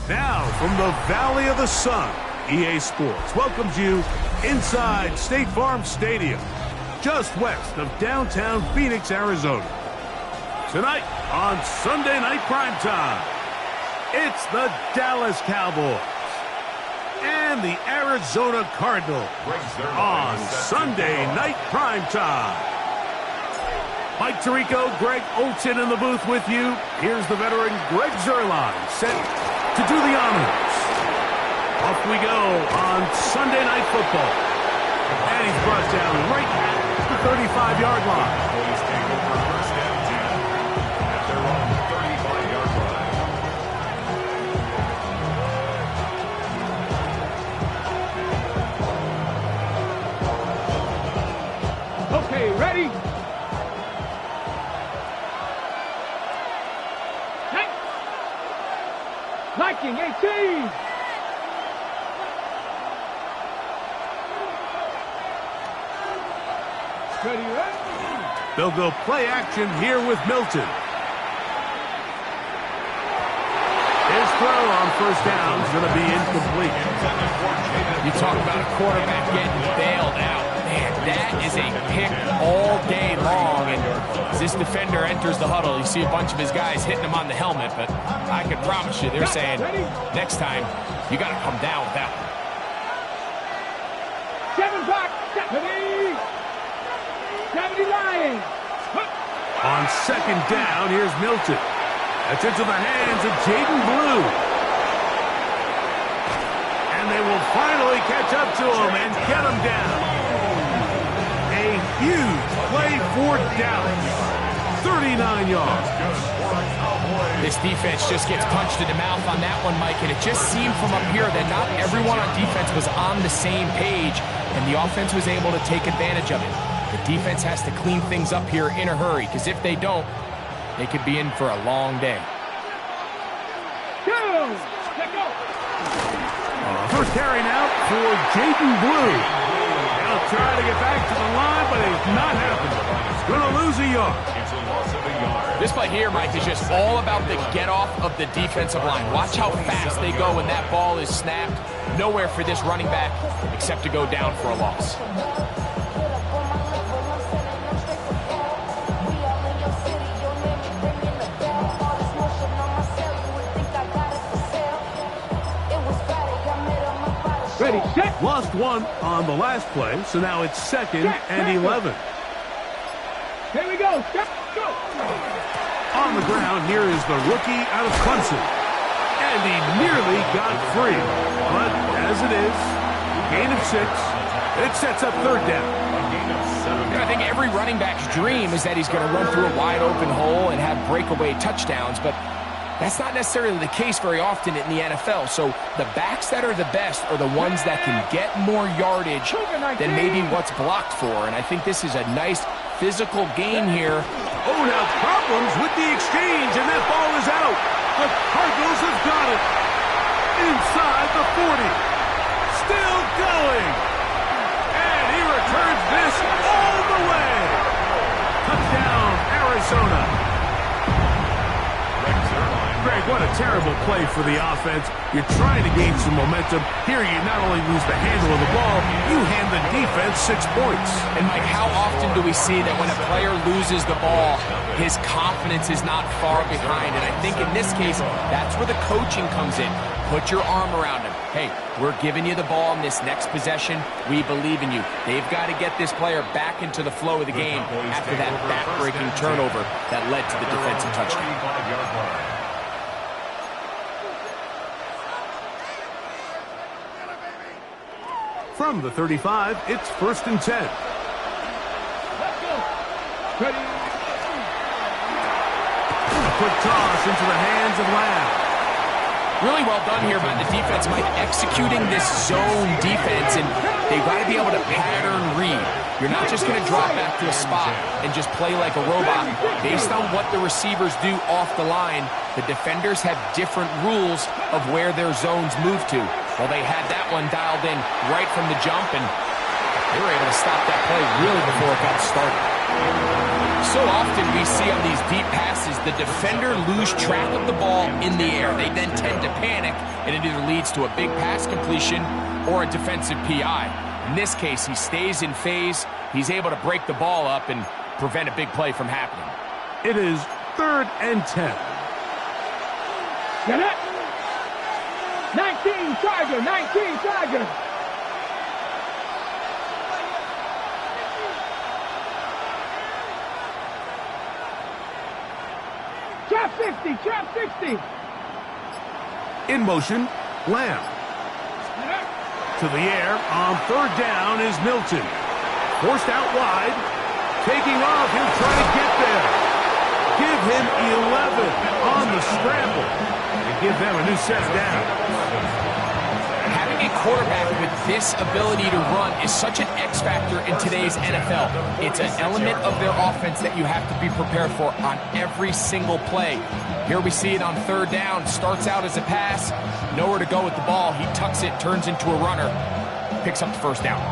Now, from the Valley of the Sun, EA Sports welcomes you inside State Farm Stadium, just west of downtown Phoenix, Arizona. Tonight on Sunday Night Primetime, it's the Dallas Cowboys and the Arizona Cardinals on Sunday Night Primetime. Mike Tirico, Greg Olson in the booth with you. Here's the veteran Greg Zuerlein set to do the honors. Off we go on Sunday Night Football. And he's brought down right at the 35-yard line. Boys take over first down 10 at their own 35-yard line. Okay, ready? Viking 18. Ready, ready. They'll go play action here with Milton. His throw on first down is going to be incomplete. You talk about a quarterback getting bailed out. Man, that is a pick all day long. And as this defender enters the huddle, you see a bunch of his guys hitting him on the helmet. But I can promise you, they're saying, next time, you got to come down with that one. 7 back. 70 Lions. On second down, here's Milton. That's into the hands of Jaden Blue. And they will finally catch up to him and get him down. A huge play for Dallas. 39 yards. This defense just gets punched in the mouth on that one, Mike, and it just seemed from up here that not everyone on defense was on the same page, and the offense was able to take advantage of it. The defense has to clean things up here in a hurry, because if they don't, they could be in for a long day. First carry now for Jaden Blue. He'll try to get back to the line, but it's not happening. He's going to lose a yard. It's a loss of a yard. This play here, Mike, is just all about the get-off of the defensive line. Watch how fast they go when that ball is snapped. Nowhere for this running back except to go down for a loss. Ready, set. Lost one on the last play, so now it's second and 11. Here we go. Go. On the ground, here is the rookie out of Clemson. And he nearly got free. But as it is, gain of 6. It sets up third down. I think every running back's dream is that he's going to run through a wide open hole and have breakaway touchdowns, but that's not necessarily the case very often in the NFL. So the backs that are the best are the ones that can get more yardage than maybe what's blocked for. And I think this is a nice physical gain here. Oh, now problems with the exchange, and that ball is out. The Cardinals have got it. Inside the 40. Still going. And he returns this all the way. Touchdown, Arizona. Greg, what a terrible play for the offense. You're trying to gain some momentum. Here you not only lose the handle of the ball, you hand the defense 6 points. And Mike, how often do we see that when a player loses the ball, his confidence is not far behind? And I think in this case, that's where the coaching comes in. Put your arm around him. Hey, we're giving you the ball in this next possession. We believe in you. They've got to get this player back into the flow of the game after that back-breaking turnover that led to the defensive touchdown. From the 35, it's first and 10. Ready. A quick toss into the hands of Lamb. Really well done here by the defense, Mike, executing this zone defense, and they've got to be able to pattern read. You're not just going to drop back to a spot and just play like a robot. Based on what the receivers do off the line, the defenders have different rules of where their zones move to. Well, they had that one dialed in right from the jump, and they were able to stop that play really before it got started. So often we see on these deep passes, the defender lose track of the ball in the air. They then tend to panic, and it either leads to a big pass completion or a defensive PI. In this case, he stays in phase. He's able to break the ball up and prevent a big play from happening. It is 3rd and 10. Get it. 19 Tiger, 19 Tiger. Trap 60, trap 60. In motion, Lamb. To the air on 3rd down is Milton. Forced out wide. Taking off, he'll try to get there. Give him 11 on the scramble. And give them a new set down. Having a quarterback with this ability to run is such an X factor in today's NFL. It's an element of their offense that you have to be prepared for on every single play. Here we see it on 3rd down. Starts out as a pass. Nowhere to go with the ball. He tucks it, turns into a runner. Picks up the 1st down.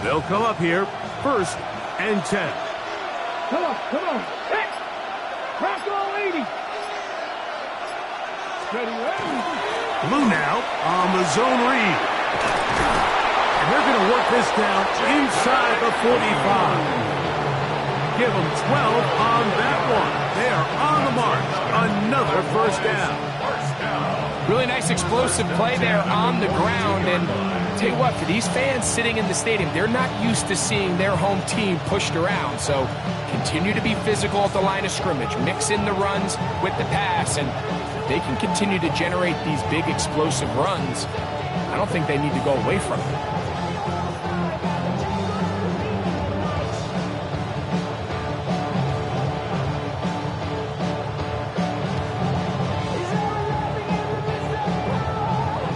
They'll come up here, 1st and 10. Come on, come on. Hey! Crack all 80. Ready, ready. Blue now on the zone read. And they're going to work this down inside the 45. Give them 12 on that one. They are on the mark. Another 1st down. Really nice explosive play there on the ground. And tell you what, for these fans sitting in the stadium, they're not used to seeing their home team pushed around. So continue to be physical at the line of scrimmage. Mix in the runs with the pass. And they can continue to generate these big explosive runs. I don't think they need to go away from it.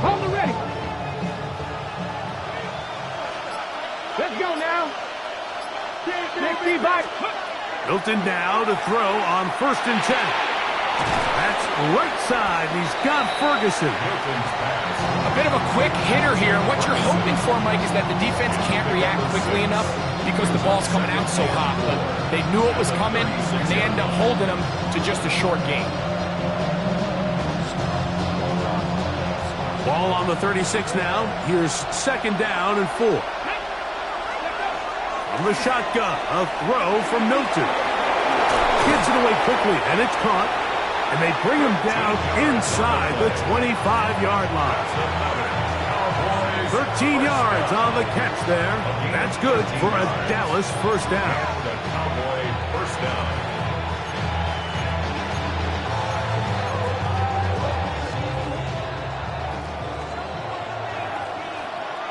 Hold it ready. Let's go now. 60 back. Milton now to throw on 1st and 10. That's right side. He's got Ferguson. A bit of a quick hitter here. What you're hoping for, Mike, is that the defense can't react quickly enough because the ball's coming out so hot. But they knew it was coming, and they end up holding them to just a short gain. Ball on the 36 now. Here's 2nd down and 4. From the shotgun, a throw from Milton. Gives it away quickly, and it's caught. And they bring him down inside the 25-yard line. 13 yards on the catch there. That's good for a Dallas 1st down.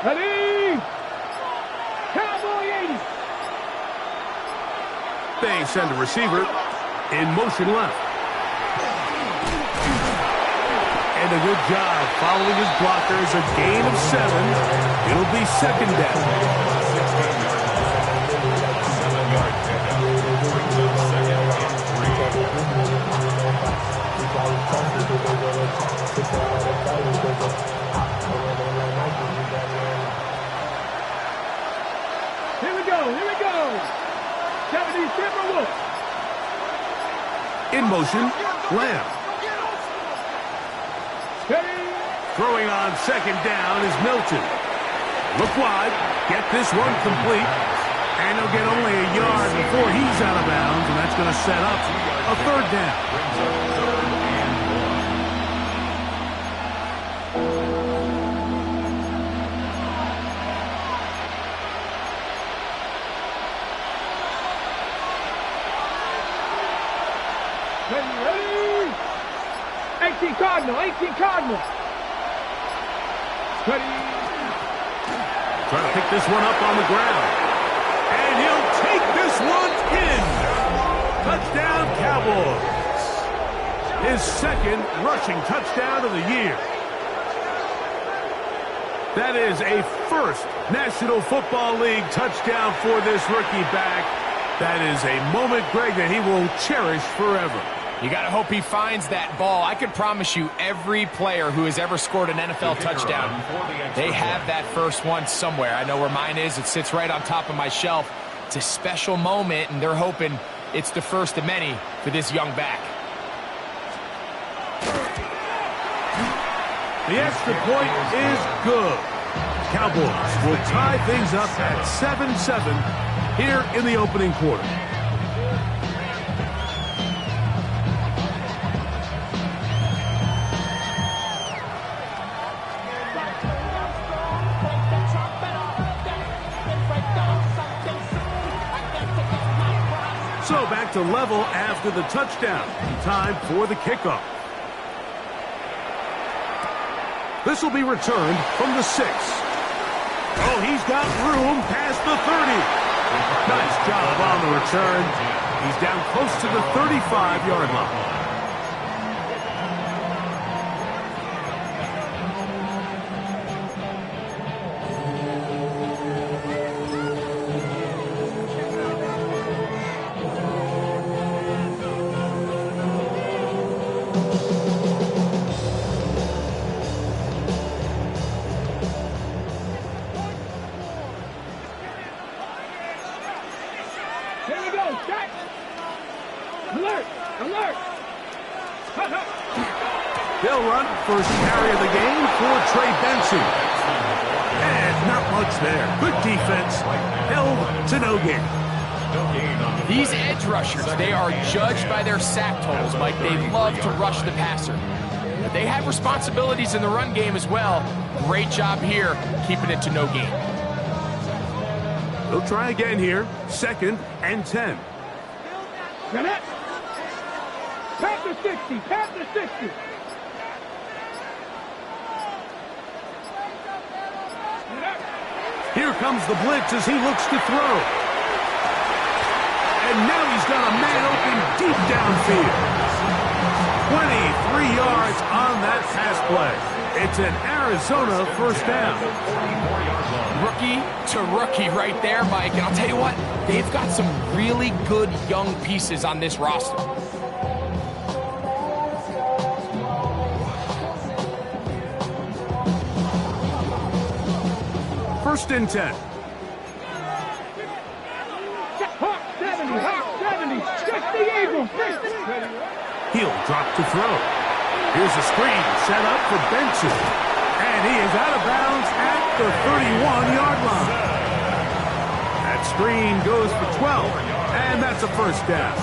Ready. Cowboy 80. They send a receiver in motion left. And a good job following his blockers. A gain of 7. It'll be 2nd down. Here we go, here we go. 70 Timberwolves. In motion, Lamb. Throwing on 2nd down is Milton. Look wide, get this one complete, and he'll get only a yard before he's out of bounds, and that's going to set up a 3rd down. Ready? 18 Cardinal, 18 Cardinal. Ready. Trying to pick this one up on the ground. And he'll take this one in. Touchdown, Cowboys. His 2nd rushing touchdown of the year. That is a 1st National Football League touchdown for this rookie back. That is a moment, Greg, that he will cherish forever. You got to hope he finds that ball. I can promise you every player who has ever scored an NFL touchdown, they have that first one somewhere. I know where mine is. It sits right on top of my shelf. It's a special moment, and they're hoping it's the first of many for this young back. The extra point is good. Cowboys will tie things up at 7-7 here in the opening quarter. So back to level after the touchdown. Time for the kickoff. This will be returned from the 6. Oh, he's got room past the 30. Nice job on the return. He's down close to the 35-yard line. Here we go, set. Alert, alert. They'll run first carry of the game for Trey Benson. And not much there. Good defense. Held to no gain. These edge rushers, they are judged by their sack totals, Mike. They love to rush the passer. But they have responsibilities in the run game as well. Great job here, keeping it to no gain. They'll try again here. 2nd and 10. Got it. Past the 60, past the 60. Here comes the blitz as he looks to throw. And now he's got a man open deep downfield. 23 yards on that pass play. It's an Arizona first down. Rookie to rookie right there, Mike. And I'll tell you what, they've got some really good young pieces on this roster. First and 10. Hawk 70, 60 Eagles. He'll drop to throw. Here's a screen set up for Benson. And he is out of bounds at the 31-yard line. That screen goes for 12, and that's a first down.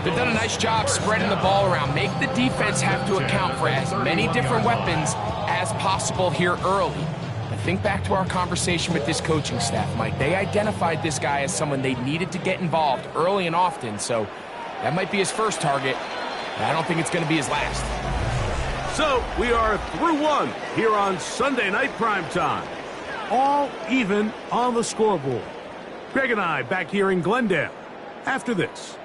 They've done a nice job spreading the ball around. Make the defense have to account for as many different weapons as possible here early. And think back to our conversation with this coaching staff, Mike. They identified this guy as someone they needed to get involved early and often, so that might be his first target. I don't think it's going to be his last. So we are through one here on Sunday Night Primetime. All even on the scoreboard. Greg and I back here in Glendale after this.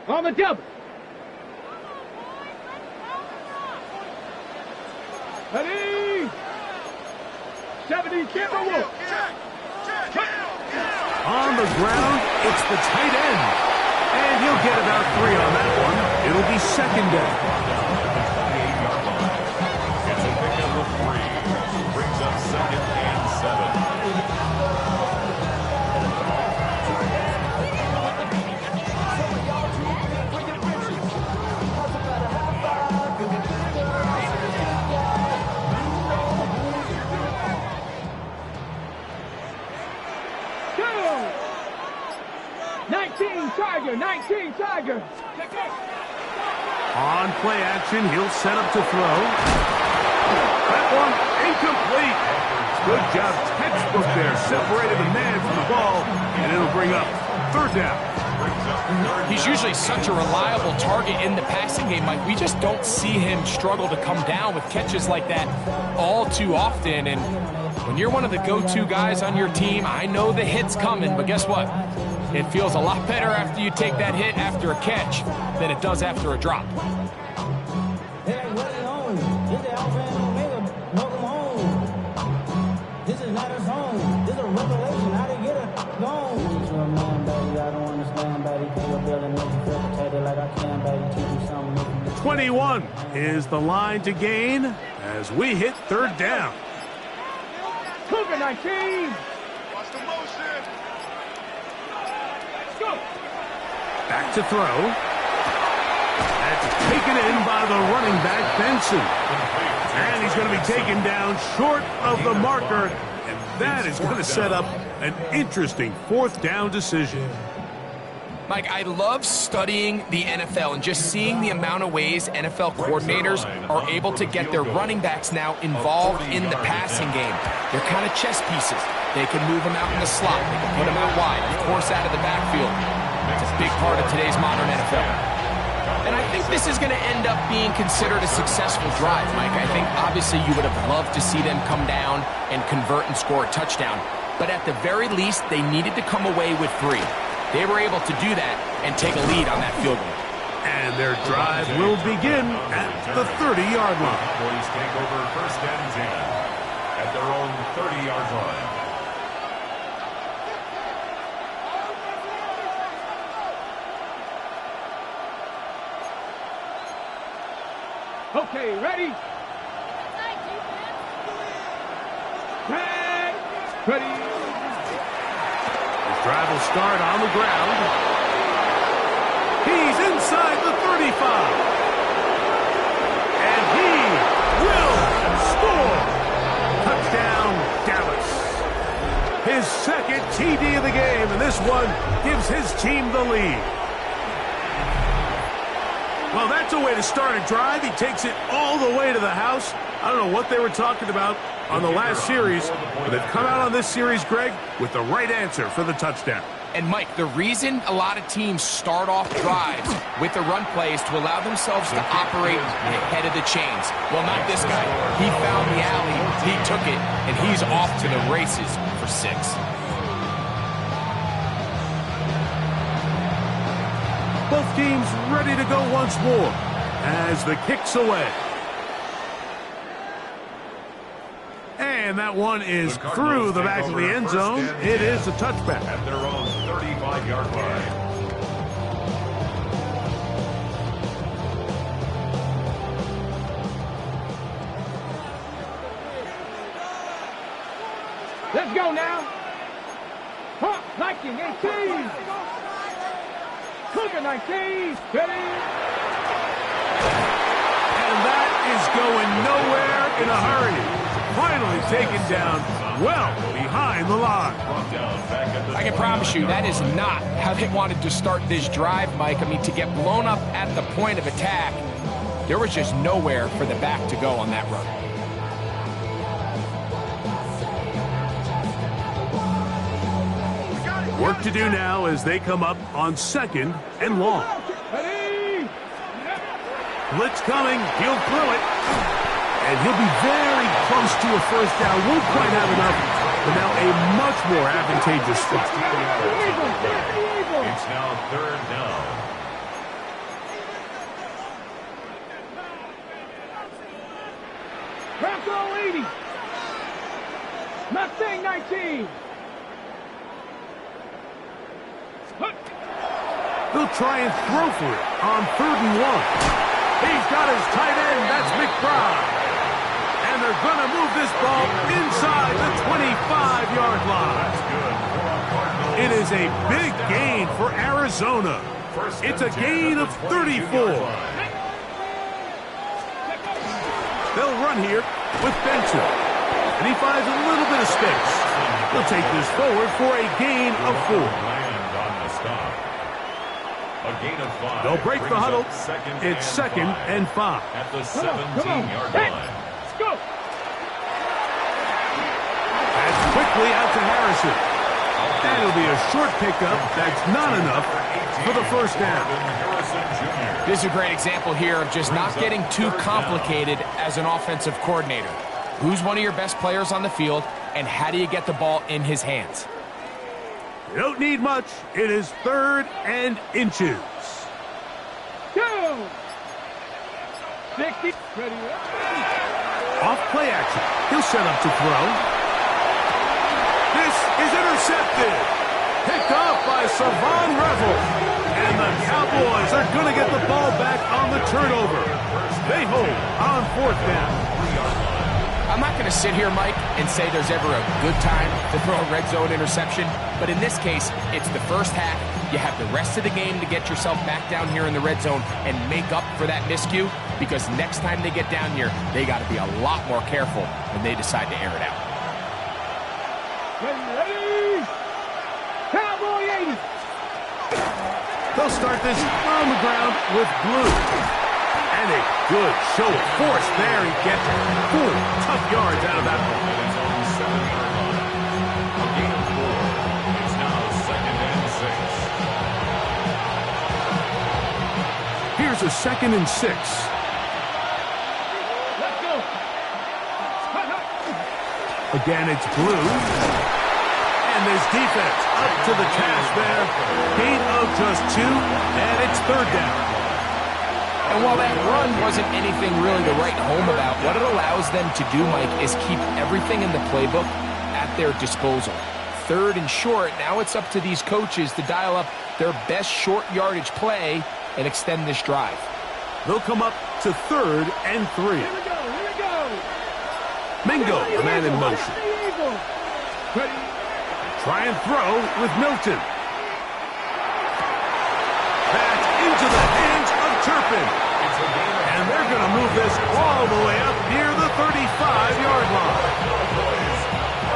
On the double. Ready? 70, Timberwolf. On the ground, it's the tight end. And he'll get about 3 on that one. It'll be second down. It's a pickup of 3. Brings up 2nd and 7. Tiger, 19 Tiger. On play action, he'll set up to throw. That one incomplete. Good job, textbook there. Separated the man from the ball, and it'll bring up 3rd down. He's usually such a reliable target in the passing game, Mike. We just don't see him struggle to come down with catches like that all too often. And when you're one of the go-to guys on your team, I know the hit's coming, but guess what? It feels a lot better after you take that hit after a catch than it does after a drop. This is not his home. This is a revelation. How to get it gone. I don't understand, buddy. 21 is the line to gain as we hit third down. Cougar 19. Watch the motion. Go. Back to throw. That's taken in by the running back, Benson. And he's going to be taken down short of the marker. And that is going to set up an interesting fourth down decision. Mike, I love studying the NFL and just seeing the amount of ways NFL coordinators are able to get their running backs now involved in the passing game. They're kind of chess pieces. They can move them out in the slot. They can put them out wide, of course, out of the backfield. It's a big part of today's modern NFL. And I think this is going to end up being considered a successful drive, Mike. I think obviously you would have loved to see them come down and convert and score a touchdown. But at the very least, they needed to come away with 3. They were able to do that and take a lead on that field goal. And their drive will begin at the 30-yard line. Boys take over first and 10 at their own 30-yard line. Okay, ready? Tag. Ready. His drive will start on the ground. He's inside the 35. And he will score. Touchdown, Dallas. His second TD of the game, and this one gives his team the lead. Well, that's a way to start a drive. He takes it all the way to the house. I don't know what they were talking about on the last series, but they've come out on this series, Greg, with the right answer for the touchdown. And, Mike, the reason a lot of teams start off drives with the run play is to allow themselves to operate ahead of the chains. Well, not this guy. He found the alley, he took it, and he's off to the races for 6. Both teams ready to go once more as the kick's away. And that one is through the back of the end zone. It is a touchback. At their own 35-yard line. Let's go now. Huh, 19, 18. Cougar 19. Ready. And that is going nowhere in a hurry. Finally taken down well behind the line. I can promise you that is not how they wanted to start this drive, Mike. I mean, to get blown up at the point of attack, there was just nowhere for the back to go on that run. Work to do now as they come up on 2nd and long. Ready. Blitz coming. He'll throw it. And he'll be very close to a first down. Won't quite have enough, but now a much more advantageous spot. It's now 3rd down. Bronco 80. Mustang 19. They'll try and throw for it on 3rd and 1. He's got his tight end. That's McBride. And they're going to move this ball inside the 25-yard line. It is a big gain for Arizona. It's a gain of 34. They'll run here with Benson. And he finds a little bit of space. He'll take this forward for a gain of 4. They'll break the huddle. It's 2nd and 5. At the 17-yard line. Let's go. That's quickly out to Harrison. And it'll be a short pickup. That's not enough for the first down. This is a great example here of just not getting too complicated as an offensive coordinator. Who's one of your best players on the field, and how do you get the ball in his hands? You don't need much. It is 3rd and inches. Go. 60. Ready. Off play action. He'll set up to throw. This is intercepted. Picked off by Savon Revel. And the Cowboys are going to get the ball back on the turnover. They hold on 4th down. I'm not going to sit here, Mike, and say there's ever a good time to throw a red zone interception, but in this case, it's the first half. You have the rest of the game to get yourself back down here in the red zone and make up for that miscue, because next time they get down here, they got to be a lot more careful when they decide to air it out. Ready? Cowboy 80. They'll start this on the ground with Blue. And a good show of force there. He gets 4 tough yards out of that one. A gain of 4. It's now 2nd and 6. Here's a 2nd and 6. Let's go. Again, it's Blue. And this defense up to the task there. Gain of just 2, and it's 3rd down. And while that run wasn't anything really to write home about, what it allows them to do, Mike, is keep everything in the playbook at their disposal. 3rd and short, now it's up to these coaches to dial up their best short yardage play and extend this drive. They'll come up to 3rd and 3. Here we go. Here we go. Mingo, the man in motion. Ready? Try and throw with Milton. That's into the hands of Turpin. And they're going to move this all the way up near the 35-yard line.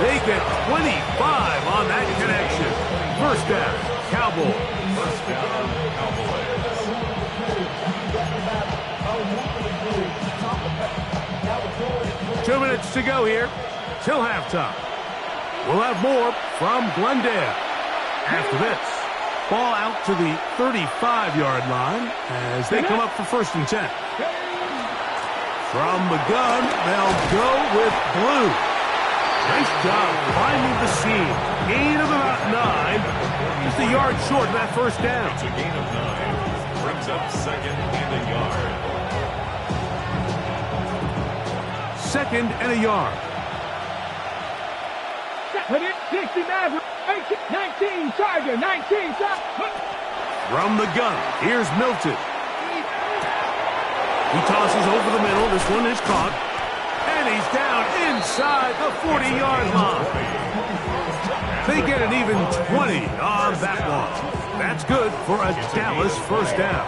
They get 25 on that connection. 1st down, Cowboys. 1st down, Cowboys. 2 minutes to go here till halftime. We'll have more from Glendale. After this, ball out to the 35-yard line as they come up for 1st and 10. From the gun, they'll go with Blue. Nice job finding the seam. Gain of about 9. Just a yard short of that 1st down. It's a gain of 9. Brings up 2nd and a yard. 2nd and a yard. 60 Maverick, 19 Charger, 19 Charger. From the gun, here's Milton. He tosses over the middle. This one is caught. And he's down inside the 40-yard line. They get an even 20 on that one. That's good for a Dallas 1st down.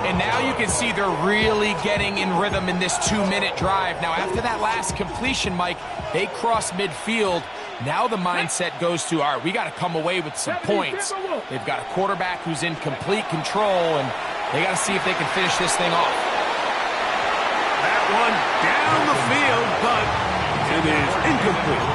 And now you can see they're really getting in rhythm in this 2-minute drive. Now, after that last completion, Mike, they cross midfield. Now the mindset goes to, all right, we got to come away with some points. They've got a quarterback who's in complete control, and they got to see if they can finish this thing off. That one down the field, but it is incomplete.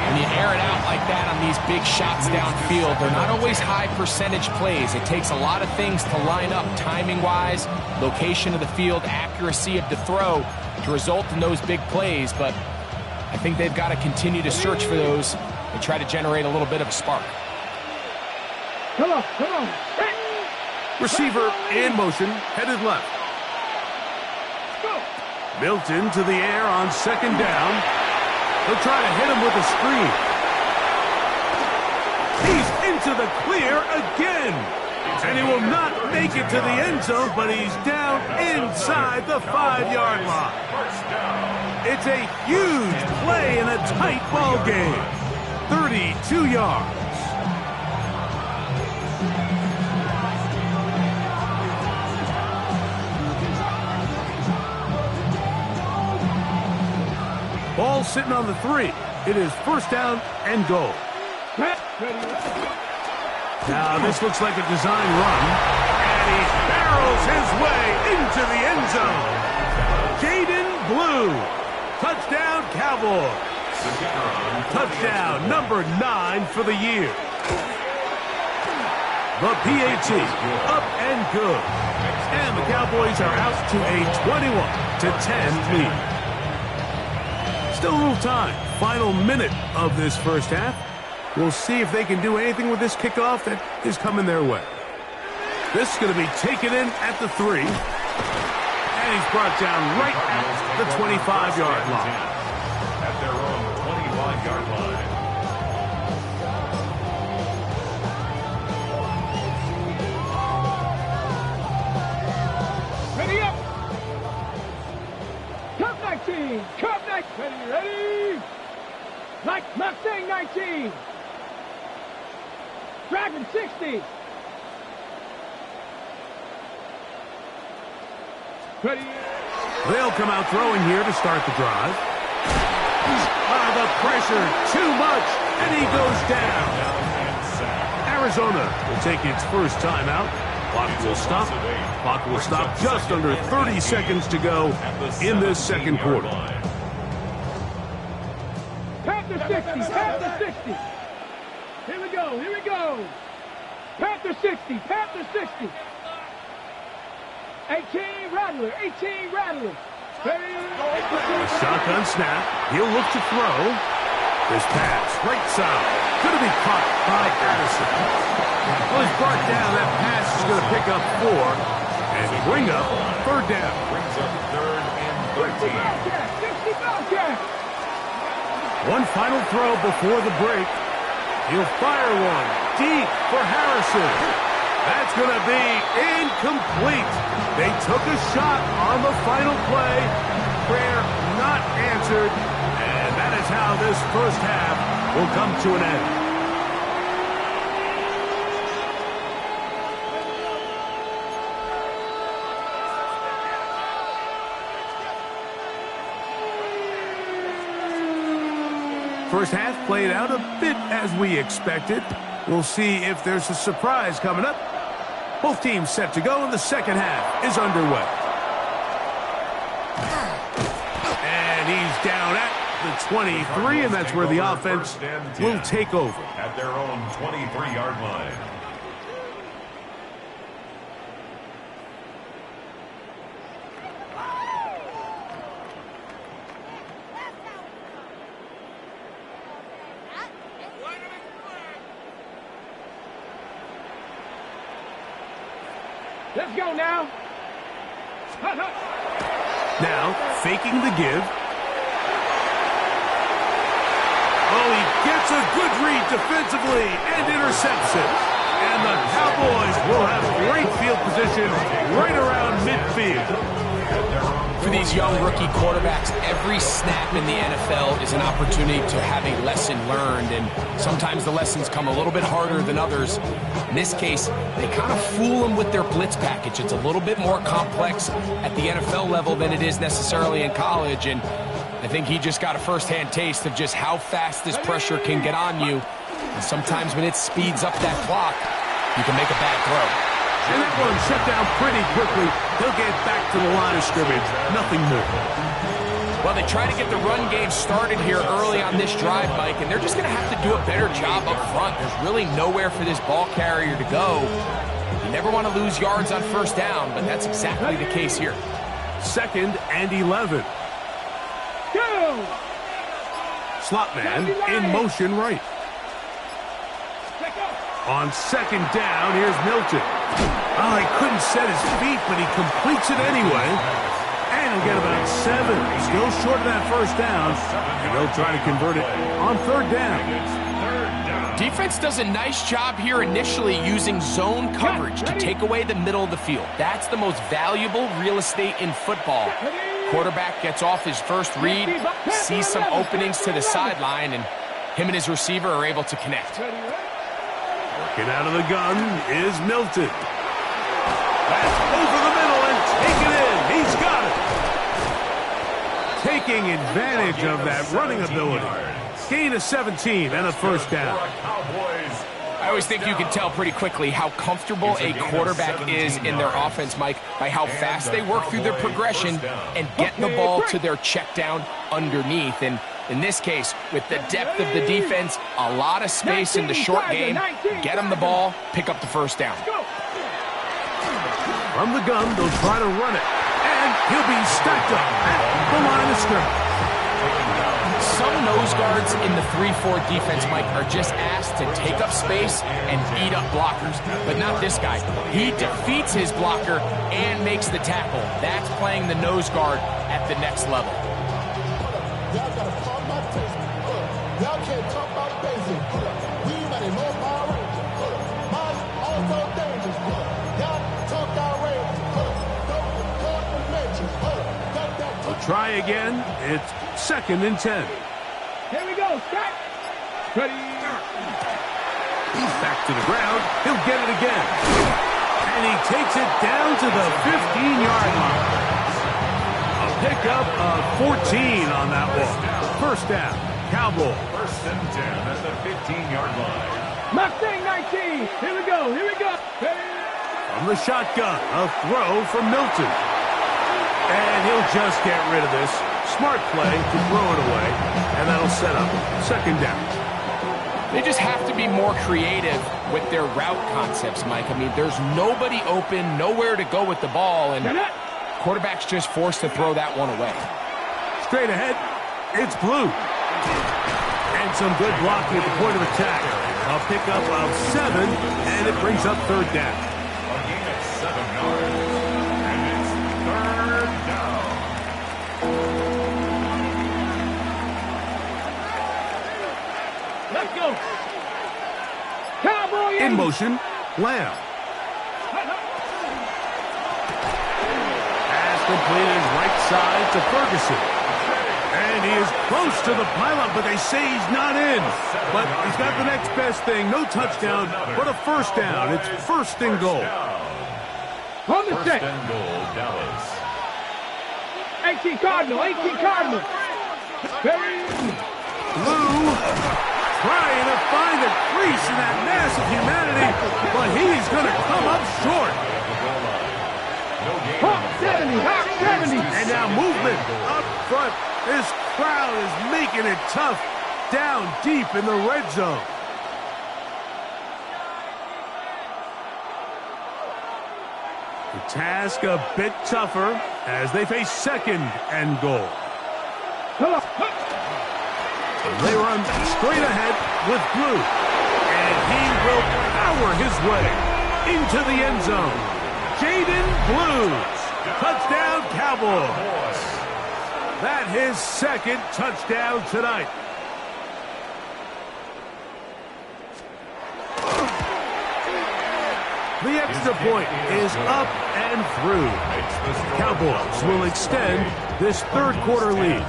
When you air it out like that on these big shots downfield, they're not always high percentage plays. It takes a lot of things to line up timing-wise, location of the field, accuracy of the throw to result in those big plays. But I think they've got to continue to search for those and try to generate a little bit of a spark. Come on, come on. Receiver in motion, headed left. Go. Milton to the air on 2nd down. He'll try to hit him with a screen. He's into the clear again. And he will not make it to the end zone, but he's down inside the 5-yard line. It's a huge play in a tight ball game. 32 yards. Ball sitting on the 3. It is 1st down and goal. Now this looks like a design run. And he barrels his way into the end zone. Jaden Blue. Touchdown Cowboys. Touchdown number 9 for the year. The PAT up and good. And the Cowboys are out to a 21-10 lead. Still a little time. Final minute of this 1st half. We'll see if they can do anything with this kickoff that is coming their way. This is going to be taken in at the 3. And he's brought down right at the 25-yard line. At their own 25-yard line. 19. Dragon 60. Ready. They'll come out throwing here to start the drive. The pressure, too much, and he goes down. Arizona will take its first timeout. Clock will stop. Clock will stop just under 30 seconds to go in this second quarter. Panther 60, Panther 60. Here we go, here we go. Panther 60, Panther 60. 18 Rattler, 18 Rattler. A shotgun snap. He'll look to throw. This pass, right side. Could be caught by Addison. Well, he's brought down. That pass is going to pick up 4 and bring up third down. Brings up third and 13. 60 Bobcat. One final throw before the break. He'll fire one deep for Harrison. That's going to be incomplete. They took a shot on the final play. Prayer not answered. And that is how this first half will come to an end. First half played out a bit as we expected. We'll see if there's a surprise coming up. Both teams set to go, and the second half is underway. And he's down at the 23, and that's where the offense will take over. At their own 23-yard line. Let's go now. Now, faking the give. Oh, he gets a good read defensively and intercepts it. And the Cowboys will have great field position right around midfield. For these young rookie quarterbacks, every snap in the NFL is an opportunity to have a lesson learned, and sometimes the lessons come a little bit harder than others. In this case, they kind of fool them with their blitz package. It's a little bit more complex at the NFL level than it is necessarily in college, and I think he just got a first-hand taste of just how fast this pressure can get on you. And sometimes when it speeds up that clock, you can make a bad throw. And that one shut down pretty quickly. He'll get back to the line of scrimmage. Nothing more. Well, they try to get the run game started here early on this drive, Mike, and they're just going to have to do a better job up front. There's really nowhere for this ball carrier to go. You never want to lose yards on first down, but that's exactly the case here. 2nd and 11. Go! Slot man in motion right. On 2nd down, here's Milton. Oh, he couldn't set his feet, but he completes it anyway. And he'll get about 7. Still short of that first down. And they'll try to convert it on 3rd down. Defense does a nice job here initially using zone coverage to take away the middle of the field. That's the most valuable real estate in football. Quarterback gets off his first read, sees some openings to the sideline, and him and his receiver are able to connect. Working out of the gun is Milton. That's over the middle and taken in. He's got it. Taking advantage of that running ability. Gain of 17 and a first down. I always think you can tell pretty quickly how comfortable a quarterback is in their offense, Mike, by how fast they work through their progression and get the ball to their check down underneath. And in this case, with the depth of the defense, a lot of space in the short game, get them the ball, pick up the first down. From the gun, they'll try to run it. And he'll be stacked up at the line of scrimmage. Some nose guards in the 3-4 defense, Mike, are just asked to take up space and eat up blockers. But not this guy. He defeats his blocker and makes the tackle. That's playing the nose guard at the next level. Y'all gotta call my taste. Y'all can't talk about basic. We ready more power. Mine also dangerous. Y'all talk outrageous. Don't talk the mentions. They'll try again. It's 2nd and 10. Here we go, Scott. Ready. Back to the ground. He'll get it again. And he takes it down to the 15-yard line. A pickup of 14 on that one. First down, Cowboys. First and 10 at the 15-yard line. Mustang 19. Here we go. Here we go. Ready. From the shotgun, a throw from Milton. And he'll just get rid of this. Smart play to throw it away. And that'll set up second down. They just have to be more creative with their route concepts, Mike. I mean, there's nobody open, nowhere to go with the ball, and quarterback's just forced to throw that one away. Straight ahead, it's Blue. And some good blocking at the point of attack. A pickup of 7, and it brings up third down. A gain of 7 yards. And it's third down. Let's go. Cowboy In motion, Lamb. Pass completed right side to Ferguson. And he is close to the pylon, but they say he's not in. But he's got the next best thing. No touchdown, but a first down. It's first and goal. On the First set. and goal, Dallas. 18 Cardinal. 18 Cardinal. Ready. Blue trying to find a crease in that mass of humanity, but he's going to come up short. Hawk 70. Hawk 70. And now movement up front. This crowd is making it tough down deep in the red zone. The task a bit tougher as they face second and goal. They run straight ahead with Blue. And he will power his way into the end zone. Jaden Blues. Touchdown, Cowboys. That his second touchdown tonight. The extra point is up and through. Cowboys will extend this third quarter lead.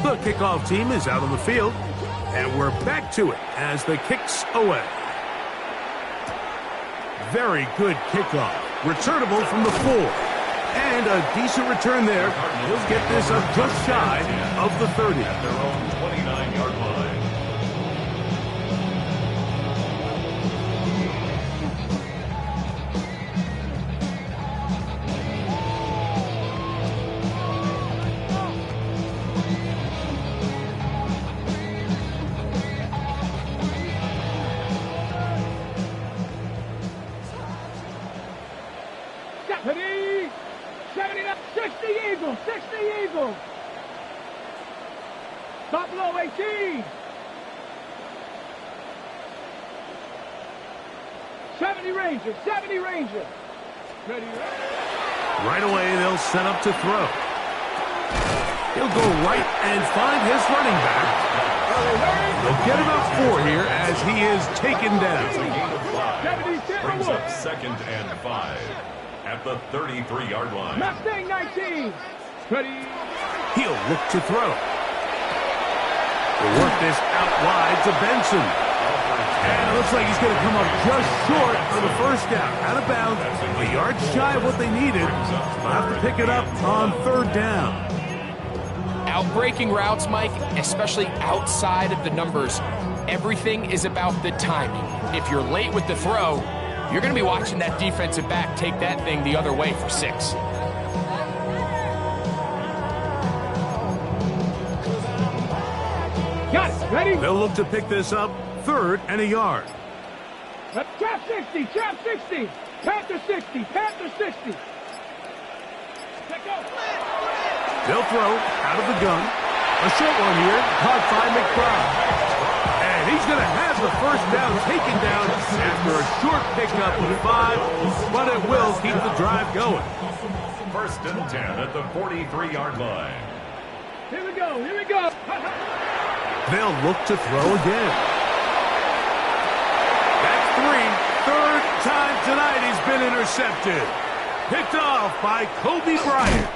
The kickoff team is out on the field, and we're back to it as the kick's away. Very good kickoff. Returnable from the 4. And a decent return there. He'll get this up just shy of the 30. At their own 29-yard line. Stephanie. 79. 60 Eagles. 60 Eagles. Buffalo 18. 70 Rangers. 70 Rangers. Ready. Right away, they'll set up to throw. He'll go right and find his running back. They'll get about 4 here as he is taken down. Brings up second and 5 at the 33-yard line. Mustang 19. Ready. He'll look to throw. He'll work this out wide to Benson. And it looks like he's going to come up just short for the first down. Out of bounds, a yard shy of what they needed. They'll have to pick it up on third down. Outbreaking routes, Mike, especially outside of the numbers, everything is about the timing. If you're late with the throw, you're going to be watching that defensive back take that thing the other way for 6. Got it. Ready. They'll look to pick this up, third and a yard. Trap 60. Trap 60. Panther 60. Panther 60. Let go. They'll throw out of the gun. A short one here, caught by McBride. And he's going to have the first down taken down after a short pickup of 5, but it will keep the drive going. First and 10 at the 43-yard line. Here we go. Here we go. They'll look to throw again. That's three. Third time tonight he's been intercepted. Picked off by Kobe Bryant.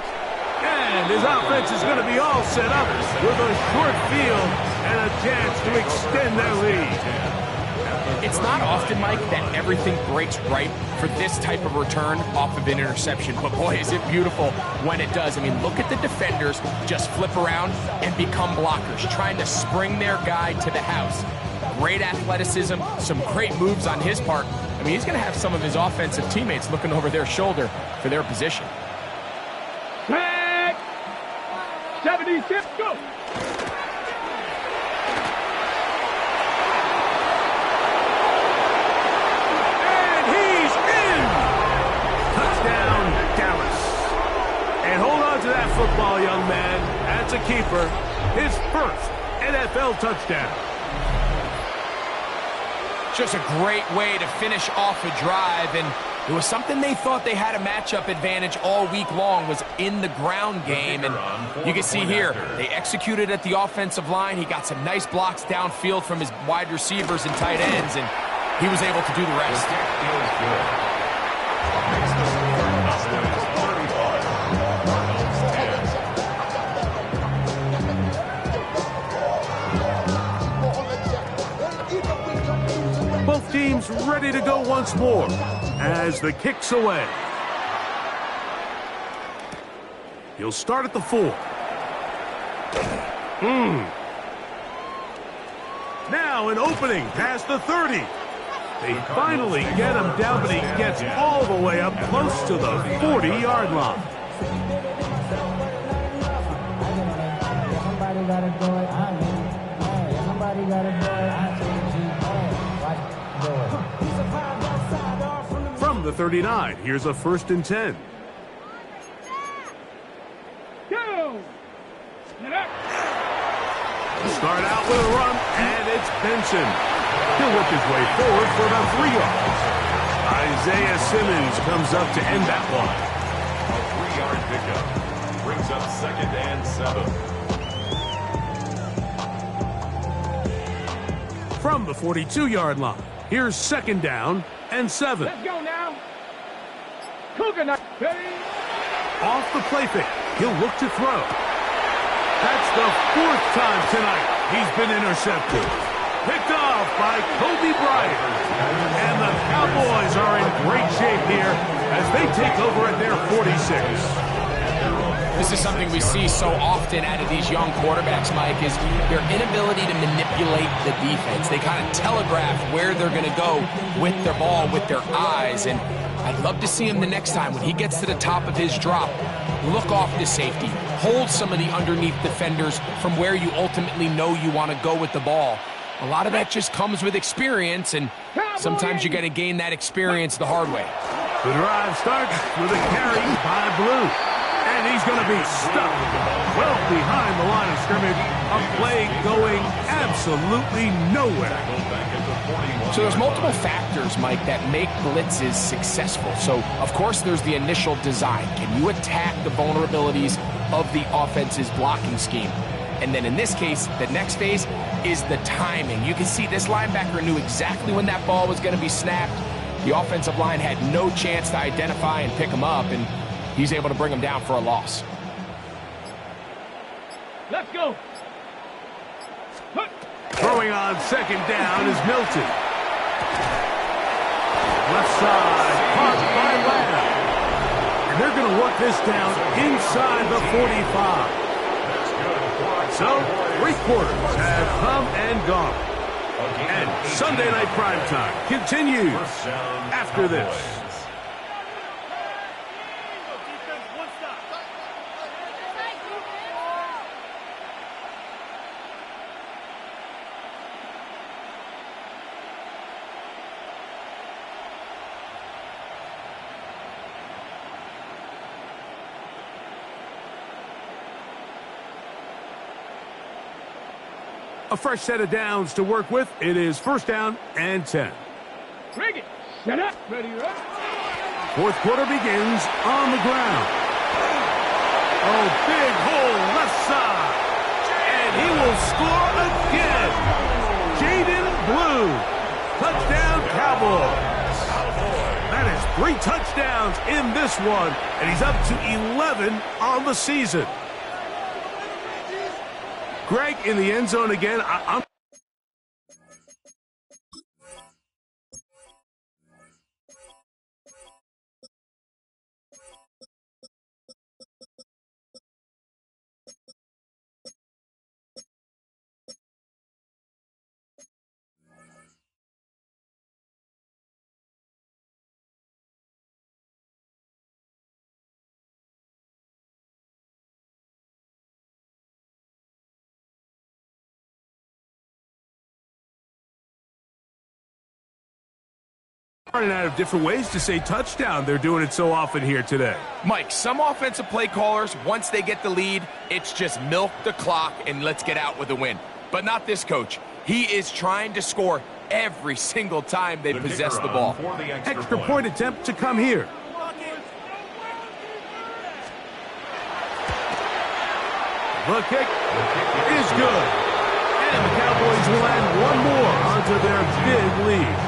And his offense is going to be all set up with a short field and a chance to extend their lead. It's not often, Mike, that everything breaks right for this type of return off of an interception. But boy, is it beautiful when it does. I mean, look at the defenders just flip around and become blockers, trying to spring their guy to the house. Great athleticism, some great moves on his part. I mean, he's going to have some of his offensive teammates looking over their shoulder for their position. Flag. 76, go. Football, young man. That's a keeper. His first NFL touchdown. Just a great way to finish off a drive, and it was something they thought they had a matchup advantage all week long, was in the ground game. And you can see here, they executed at the offensive line. He got some nice blocks downfield from his wide receivers and tight ends, and he was able to do the rest. Both teams ready to go once more as the kick's away. He'll start at the 4. Now an opening past the 30. They finally get him down, but he gets all the way up close to the 40-yard line. From the 39, here's a 1st and 10. Go. Start out with a run, and it's Benson. He'll work his way forward for about 3 yards. Isaiah Simmons comes up to end that one. A 3-yard pickup brings up 2nd and 7. From the 42-yard line, here's 2nd down and 7. Let's go now. Coconut. Off the play fake, he'll look to throw. That's the 4th time tonight he's been intercepted. Picked off by Kobe Bryant. And the Cowboys are in great shape here as they take over at their 46. This is something we see so often out of these young quarterbacks, Mike, is their inability to manipulate the defense. They kind of telegraph where they're going to go with their ball, with their eyes. And I'd love to see him the next time when he gets to the top of his drop. Look off the safety. Hold some of the underneath defenders from where you ultimately know you want to go with the ball. A lot of that just comes with experience, and sometimes you got to gain that experience the hard way. The drive starts with a carry by Blue. And he's going to be stuck well behind the line of scrimmage. A play going absolutely nowhere. So there's multiple factors, Mike, that make blitzes successful. So, of course, there's the initial design. Can you attack the vulnerabilities of the offense's blocking scheme? And then in this case, the next phase is the timing. You can see this linebacker knew exactly when that ball was going to be snapped. The offensive line had no chance to identify and pick him up, and he's able to bring him down for a loss. Let's go. Throwing on 2nd down is Milton. Left side, caught by Lamb. And they're going to work this down inside the 45. So, 3 quarters have come and gone. And Sunday Night Primetime continues after this. A fresh set of downs to work with. It is 1st down and 10. Bring it. Set up. Ready, right? 4th quarter begins on the ground. Oh, big hole left side. And he will score again. Jaden Blue. Touchdown, Cowboys. That is 3 touchdowns in this one, and he's up to 11 on the season. Greg in the end zone again. I'm running out of different ways to say touchdown. They're doing it so often here today. Mike, some offensive play callers, once they get the lead, it's just milk the clock and let's get out with a win. But not this coach. He is trying to score every single time they possess the ball. Extra point attempt to come here. The kick is good. And the Cowboys will add one more onto their big lead.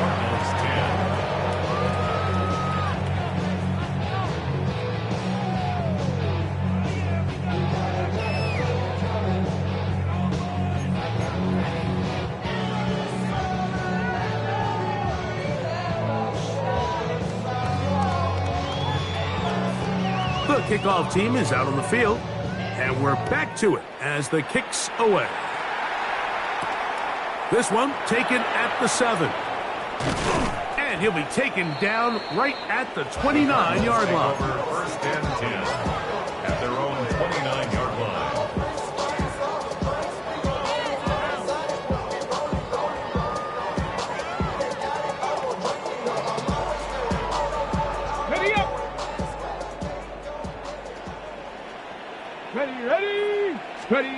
The kickoff team is out on the field, and we're back to it as the kick's away. This one taken at the 7. And he'll be taken down right at the 29-yard line. First and 10 at their own 29-yard line. Ready up. Ready.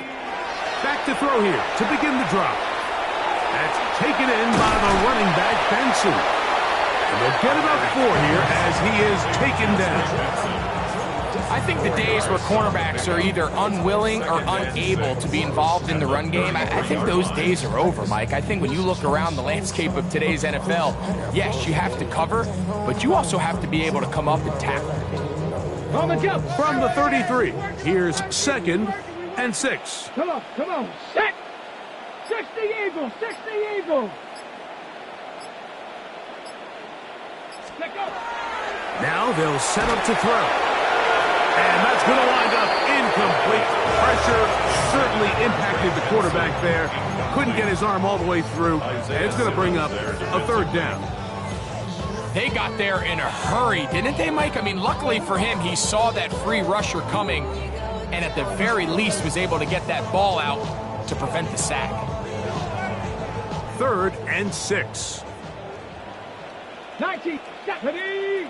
Back to throw here to begin the drop. That's taken in by the running back, Benson. And they'll get about 4 here as he is taken down. I think the days where cornerbacks are either unwilling or unable to be involved in the run game, I think those days are over, Mike. I think when you look around the landscape of today's NFL, yes, you have to cover, but you also have to be able to come up and tackle. On the jump. From the 33, here's 2nd and 6. Come on. Set. 60 Eagles. Pick up. Now they'll set up to throw. And that's going to wind up incomplete. Pressure certainly impacted the quarterback there. Couldn't get his arm all the way through. And it's going to bring up a 3rd down. They got there in a hurry, didn't they, Mike? I mean, luckily for him, he saw that free rusher coming and at the very least was able to get that ball out to prevent the sack. 3rd and 6. 19. Ready.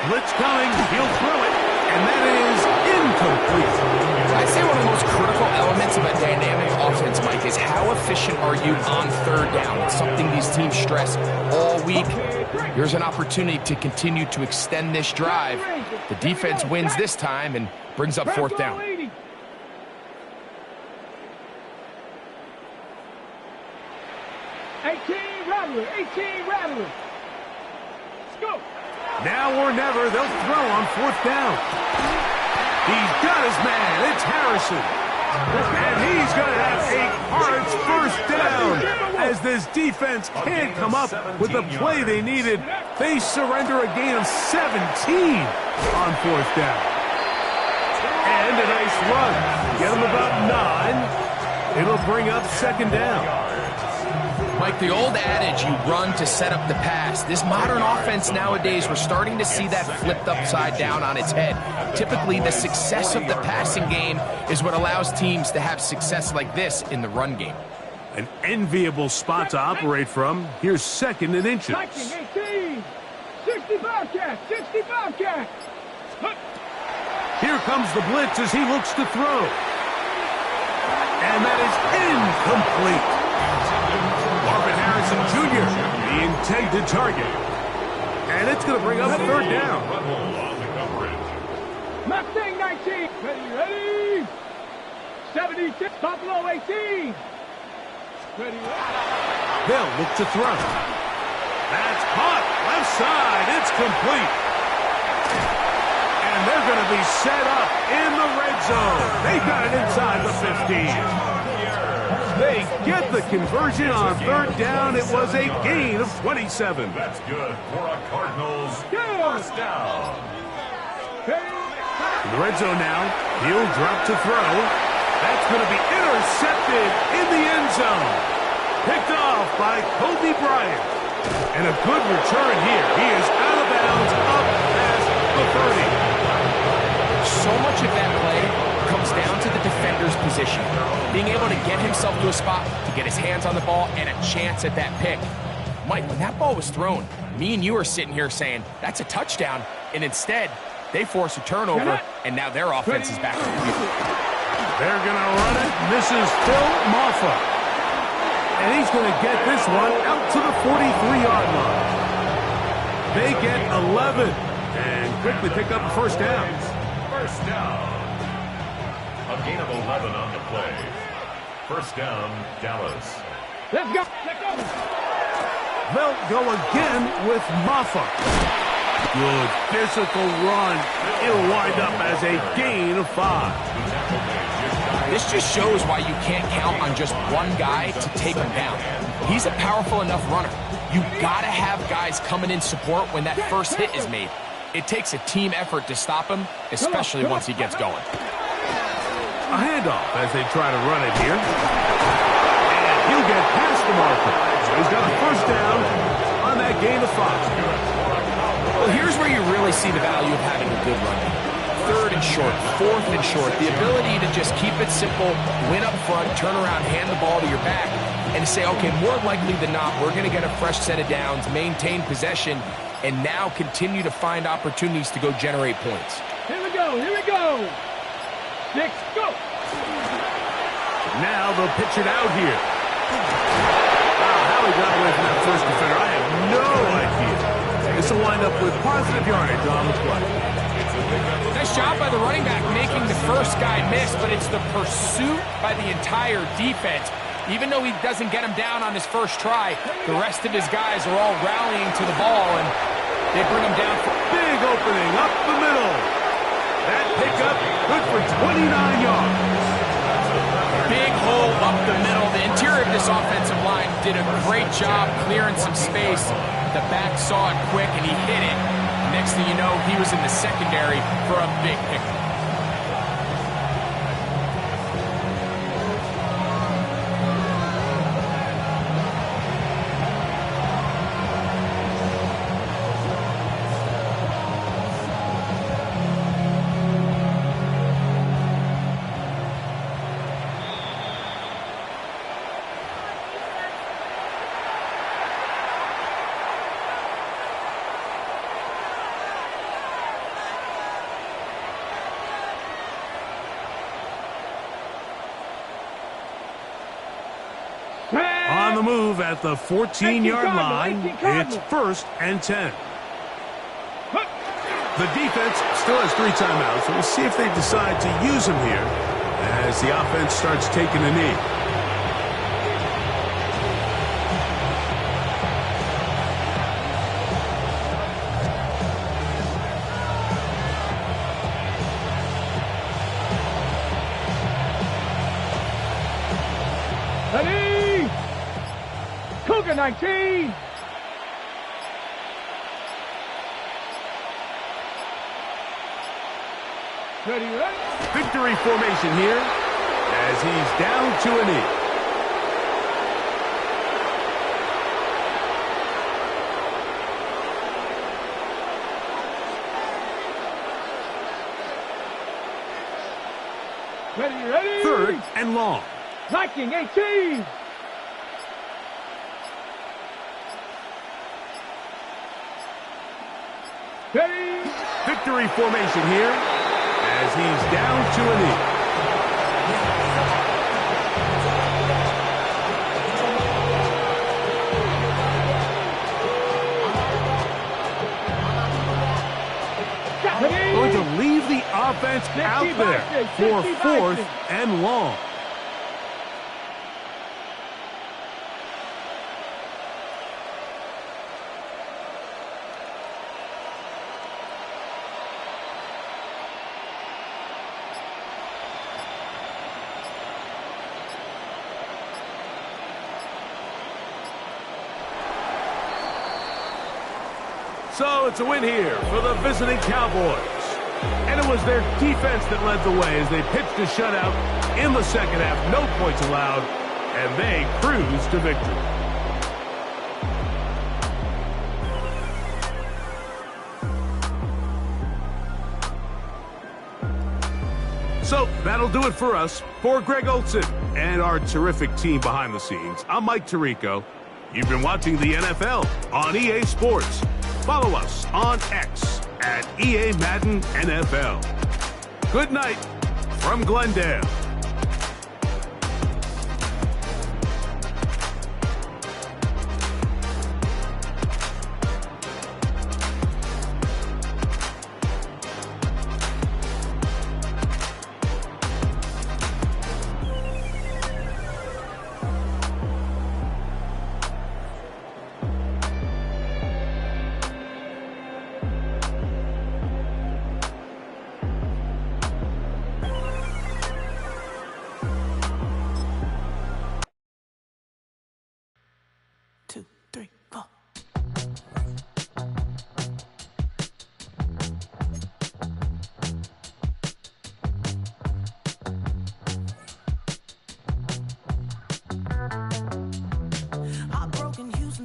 Blitz coming. He'll throw it. And that is incomplete. I'd say one of the most critical elements of a dynamic offense, Mike, is how efficient are you on 3rd down? It's something these teams stress all week. Here's an opportunity to continue to extend this drive. The defense wins this time and brings up 4th down. 18 rattler. Let's go. Now or never, they'll throw on 4th down. He's got his man. It's Harrison. And he's going to have a hard 1st down as this defense can't come up with the play they needed. They surrender a gain of 17 on 4th down. And a nice run. Get them about 9. It'll bring up 2nd down. Like the old adage, you run to set up the pass. This modern offense nowadays, we're starting to see that flipped upside down on its head. Typically, the success of the passing game is what allows teams to have success like this in the run game. An enviable spot to operate from. Here's 2nd and inches. 18. 65 catch. Here comes the blitz as he looks to throw. And that is incomplete. Marvin Harrison Jr., the intended target. And it's going to bring up 3rd down. Mustang 19. Ready. 76. Buffalo 18. Ready. They'll look to throw. That's caught. Left side. It's complete. And they're going to be set up in the red zone. They got it inside the 15. They get the conversion on third down. It was a gain of 27. That's good for a Cardinals first down. In the red zone now. He'll drop to throw. That's going to be intercepted in the end zone. Picked off by Kobe Bryant. And a good return here. He is out of bounds up past the 30. So much of that play comes down to the defender's position. Being able to get himself to a spot, to get his hands on the ball, and a chance at that pick. Mike, when that ball was thrown, me and you are sitting here saying, that's a touchdown. And instead, they force a turnover, and now their offense is back on the field. They're going to run it. This is Phil Maffa. And he's going to get this one out to the 43-yard line. They get 11 and quickly pick up a first down. First down. A gain of 11 on the play. First down, Dallas. Let's go. Let's go. They'll go again with Maffa. Good physical run. It'll wind up as a gain of 5. This just shows why you can't count on just one guy to take him down. He's a powerful enough runner. You gotta have guys coming in support when that first hit is made. It takes a team effort to stop him, especially once he gets going. A handoff as they try to run it here. And he'll get past the marker. So he's got a first down on that gain of 5. Well, here's where you really see the value of having a good run. Third and short, fourth and short. The ability to just keep it simple, win up front, turn around, hand the ball to your back, and to say, okay, more likely than not, we're going to get a fresh set of downs, maintain possession, and now continue to find opportunities to go generate points. Here we go. 6, go. Now they'll pitch it out here. How he got away from that first defender, I have no idea. This will wind up with positive yardage on the play. Nice job by the running back making the first guy miss, but it's the pursuit by the entire defense. Even though he doesn't get him down on his first try, the rest of his guys are all rallying to the ball, and they bring him down for big opening up the middle. That pickup good for 29 yards. Big hole up the middle. The interior of this offensive line did a great job clearing some space. The back saw it quick, and he hit it. Next thing you know, he was in the secondary for a big pickup. On the move at the 14-yard line, it's 1st and 10. The defense still has 3 timeouts, so we'll see if they decide to use them here as the offense starts taking a knee. Ready. Cougar 19. Ready. Victory formation here as he's down to a knee. Ready. 3rd and long. Viking 18. Ready. Victory formation here as he's down to a knee. Going to leave the offense it's out there for 4th and long. So it's a win here for the visiting Cowboys. And it was their defense that led the way as they pitched a shutout in the second half. No points allowed, and they cruised to victory. So that'll do it for us. For Greg Olson and our terrific team behind the scenes, I'm Mike Tirico. You've been watching the NFL on EA Sports. Follow us on X at EA Madden NFL. Good night from Glendale.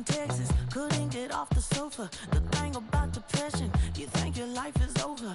Texas, couldn't get off the sofa. The thing about depression, you think your life is over.